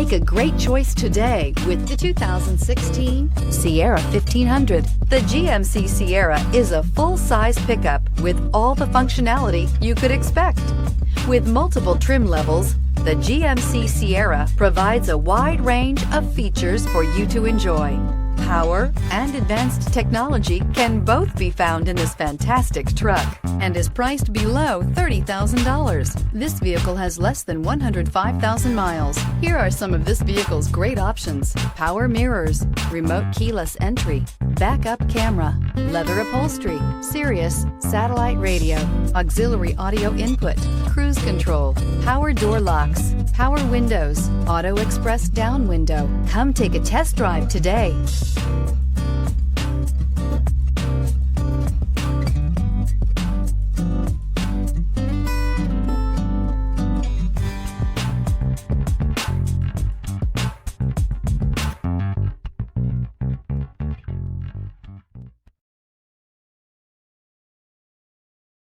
Make a great choice today with the 2016 Sierra 1500. The GMC Sierra is a full-size pickup with all the functionality you could expect. With multiple trim levels, the GMC Sierra provides a wide range of features for you to enjoy. Power and advanced technology can both be found in this fantastic truck and is priced below $30,000. This vehicle has less than 105,000 miles. Here are some of this vehicle's great options: power mirrors, remote keyless entry, backup camera, leather upholstery, Sirius satellite radio, auxiliary audio input, cruise control, power door locks, power windows, auto express down window. Come take a test drive today.